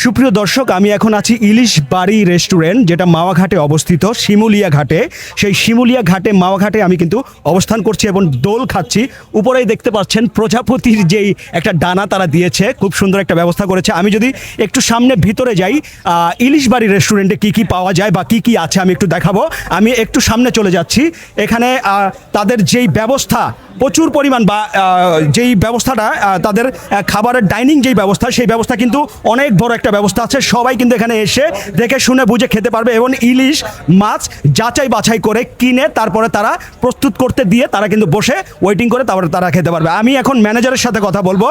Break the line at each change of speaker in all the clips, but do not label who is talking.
সুপ্রিয় দর্শক, আমি এখন আছি ইলিশ বাড়ি রেস্টুরেন্ট, যেটা মাওয়া ঘাটে অবস্থিত, শিমুলিয়া ঘাটে। সেই শিমুলিয়া ঘাটে মাওয়া ঘাটে আমি কিন্তু অবস্থান করছি এবং দোল খাচ্ছি। উপরেই দেখতে পাচ্ছেন প্রজাপতির যেই একটা ডানা তারা দিয়েছে, খুব সুন্দর একটা ব্যবস্থা করেছে। আমি যদি একটু সামনে ভিতরে যাই, ইলিশ বাড়ি রেস্টুরেন্টে কি কি পাওয়া যায় বা কি কি আছে আমি একটু দেখাবো। আমি একটু সামনে চলে যাচ্ছি। এখানে তাদের যেই ব্যবস্থা প্রচুর পরিমাণ বা যেই ব্যবস্থাটা তাদের খাবারের ডাইনিং যেই ব্যবস্থা, সেই ব্যবস্থা কিন্তু অনেক বড় একটা ব্যবস্থা আছে। সবাই কিন্তু এখানে এসে দেখে শুনে বুঝে খেতে পারবে এবং ইলিশ মাছ যাচাই বাছাই করে কিনে তারপরে তারা প্রস্তুত করতে দিয়ে তারা কিন্তু বসে ওয়েটিং করে তারপরে তারা খেতে পারবে। আমি এখন ম্যানেজারের সাথে কথা বলবো।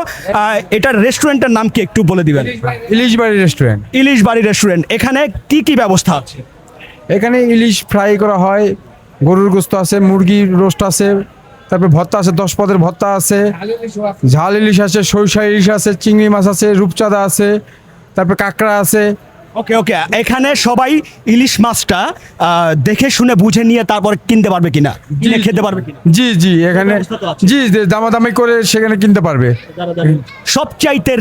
এটার রেস্টুরেন্টের নাম কি একটু বলে দিবেন?
ইলিশ বাড়ি রেস্টুরেন্ট।
ইলিশ বাড়ি রেস্টুরেন্ট। এখানে কি কি ব্যবস্থা আছে?
এখানে ইলিশ ফ্রাই করা হয়, গরুর গোস্ত আছে, মুরগির রোস্ট আছে, তারপরে ভর্তা আছে, 10 পদের ভর্তা আছে, ঝাল ইলিশ আছে, সরিষা ইলিশ আছে, চিংড়ি মাছ আছে, রূপচাঁদা আছে, তারপরে কাঁকড়া আছে।
ওকে ওকে, এখানে সবাই ইলিশ মাছটা দেখে শুনে বুঝে নিয়ে তারপর কিনতে পারবে কিনা, কিনে খেতে পারবে কিনা?
জি জি, এখানে জি দামাদামি করে সেখানে কিনতে পারবে।
সবচাইতে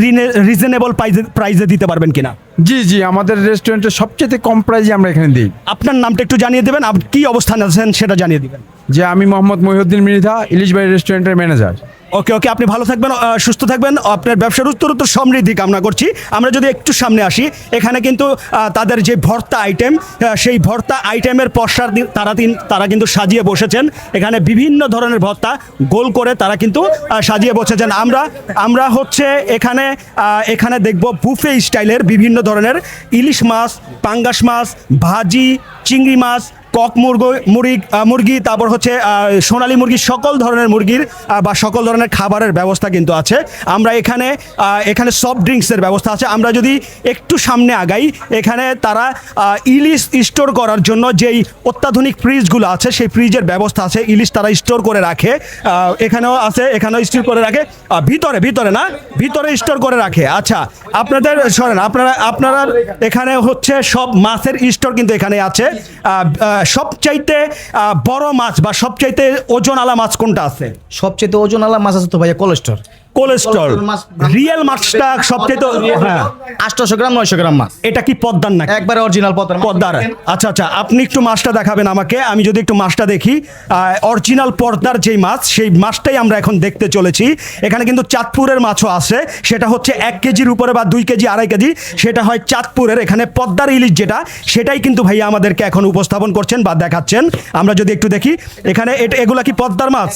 রিজনেবল প্রাইসে দিতে পারবেন কিনা?
জি জি, আমাদের রেস্টুরেন্টের সবচেয়ে কম প্রাইজে আমরা এখানে দিই।
আপনার নামটা একটু জানিয়ে দেবেন, আপনি কি অবস্থানে আছেন সেটা জানিয়ে দিবেন।
যে আমি মোহাম্মদ মহিউদ্দিন মৃধা, ইলিশ বাড়ি রেস্টুরেন্টের ম্যানেজার।
ওকে ওকে, আপনি ভালো থাকবেন, সুস্থ থাকবেন, আপনার ব্যবসার উত্তরোত্তর সমৃদ্ধি কামনা করছি। আমরা যদি একটু সামনে আসি, এখানে কিন্তু তাদের যে ভর্তা আইটেম, সেই ভর্তা আইটেমের পশ্চাৎ তারা কিন্তু সাজিয়ে বসেছেন। এখানে বিভিন্ন ধরনের ভর্তা গোল করে তারা কিন্তু সাজিয়ে বসেছেন। আমরা হচ্ছে এখানে দেখব বুফে স্টাইলের বিভিন্ন ধরনের ইলিশ মাছ, পাঙ্গাস মাছ, ভাজি, চিংড়ি মাছ, কক মুরগি, তারপর হচ্ছে সোনালী মুরগি, সকল ধরনের মুরগির বা সকল ধরনের খাবারের ব্যবস্থা কিন্তু আছে। আমরা এখানে সফট ড্রিঙ্কসের ব্যবস্থা আছে। আমরা যদি একটু সামনে আগাই, এখানে তারা ইলিশ স্টোর করার জন্য যেই অত্যাধুনিক ফ্রিজগুলো আছে, সেই ফ্রিজের ব্যবস্থা আছে। ইলিশ তারা স্টোর করে রাখে, এখানেও আছে, এখানেও স্টোর করে রাখে, ভিতরে স্টোর করে রাখে। আচ্ছা, আপনাদের শোনেন, আপনারা এখানে হচ্ছে সব মাছের স্টোর কিন্তু এখানে আছে। সবচাইতে বড় মাছ বা সবচাইতে ওজনওয়ালা মাছ কোনটা আছে?
সবচেয়ে ওজনওয়ালা মাছ আছে তো ভাইয়া কোলেস্টোর।
রিয়েল মাছটা সবচেয়ে, হ্যাঁ,
800 গ্রাম 900 গ্রাম মাছ।
এটা কি পদ্মার নাকি?
একবারে অরিজিনাল
পদ্মার। আচ্ছা আচ্ছা, আপনি একটু মাছটা দেখাবেন আমাকে। আমি যদি একটু মাছটা দেখি, অরিজিনাল পদ্মার যেই মাছ, সেই মাছটাই আমরা এখন দেখতে চলেছি। এখানে কিন্তু চাঁদপুরের মাছও আছে, সেটা হচ্ছে 1 কেজির উপরে বা 2 কেজি 2.5 কেজি, সেটা হয় চাঁদপুরের। এখানে পদ্মার ইলিশ যেটা, সেটাই কিন্তু ভাইয়া আমাদেরকে এখন উপস্থাপন করছেন বা দেখাচ্ছেন। আমরা যদি একটু দেখি, এখানে এগুলা কি পদ্মার মাছ?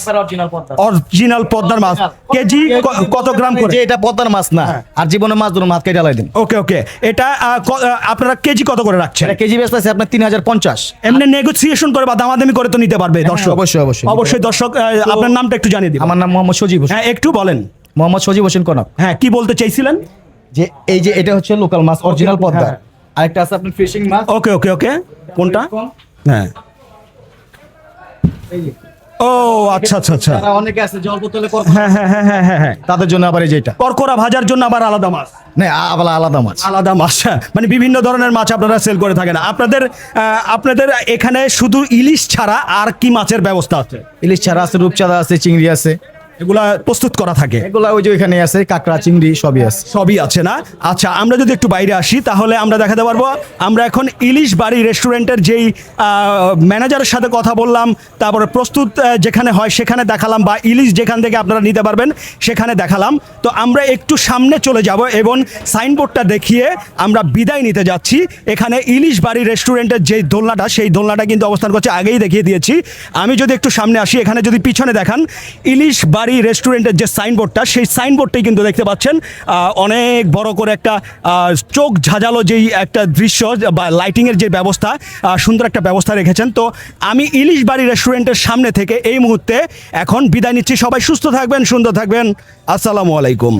অরিজিনাল পদ্মার মাছ। কেজি কত গ্রাম করে?
যে এটা পদ্মার মাছ না, আর জীবনের মাছ ধরুন, মাছ কেটে আলাই দিন।
ওকে ওকে, এটা আপনারা কেজি কত করে রাখছেন?
কেজি বেচতেছে আপনার 3050।
এমনি নেগোসিয়েশন করে বা দামাদামি করে তো নিতে পারবে দর্শক?
অবশ্যই
দর্শক, আপনার নামটা একটু জানিয়ে দিন।
আমার নাম মোহাম্মদ সজীব হোসেন।
হ্যাঁ, একটু বলেন।
মোহাম্মদ সজীব হোসেন কনক।
হ্যাঁ, কি বলতে চাইছিলেন?
যে এই যে এটা হচ্ছে লোকাল মাছ, অরিজিনাল পদ্মা। আরেকটা আছে আপনার ফিশিং মাছ।
ওকে ওকে ওকে, কোনটা? হ্যাঁ, ও আচ্ছা আচ্ছা আচ্ছা,
অনেকে আছে যে অল্প তেলে
হ্যাঁ হ্যাঁ হ্যাঁ হ্যাঁ হ্যাঁ,
তাদের জন্য আবার এই যেটা
করকরা ভাজার জন্য আবার আলাদা মাছ।
না, আবার আলাদা মাছ।
মানে বিভিন্ন ধরনের মাছ আপনারা সেল করে থাকেন। আপনাদের এখানে শুধু ইলিশ ছাড়া আর কি মাছের ব্যবস্থা আছে?
ইলিশ ছাড়া আছে, রূপচাঁদা আছে, চিংড়ি আছে,
এগুলা প্রস্তুত করা থাকে।
এগুলা ওই যে ওইখানে আছে, কাঁকড়া, চিংড়ি সবই আছে
না? আচ্ছা, আমরা যদি একটু বাইরে আসি, তাহলে আমরা দেখাতে পারবো। আমরা এখন ইলিশ বাড়ি রেস্টুরেন্টের যেই ম্যানেজারের সাথে কথা বললাম, তারপরে প্রস্তুত যেখানে হয় সেখানে দেখালাম, বা ইলিশ যেখান থেকে আপনারা নিতে পারবেন সেখানে দেখালাম। তো আমরা একটু সামনে চলে যাব এবং সাইনবোর্ডটা দেখিয়ে আমরা বিদায় নিতে যাচ্ছি। এখানে ইলিশ বাড়ি রেস্টুরেন্টের যেই দোলনাটা, সেই দোলনাটা কিন্তু অবস্থান করছে, আগেই দেখিয়ে দিয়েছি। আমি যদি একটু সামনে আসি, এখানে যদি পিছনে দেখান, ইলিশ বাড়ি রেস্টুরেন্টের যে সাইনবোর্ডটা, সেই সাইনবোর্ডটাই কিন্তু দেখতে পাচ্ছেন। অনেক বড় করে একটা চোখ ঝাঁঝালো যেই একটা দৃশ্য বা লাইটিংয়ের যে ব্যবস্থা, সুন্দর একটা ব্যবস্থা রেখেছেন। তো আমি ইলিশ বাড়ি রেস্টুরেন্টের সামনে থেকে এই মুহূর্তে এখন বিদায় নিচ্ছি। সবাই সুস্থ থাকবেন, সুন্দর থাকবেন। আসসালামু আলাইকুম।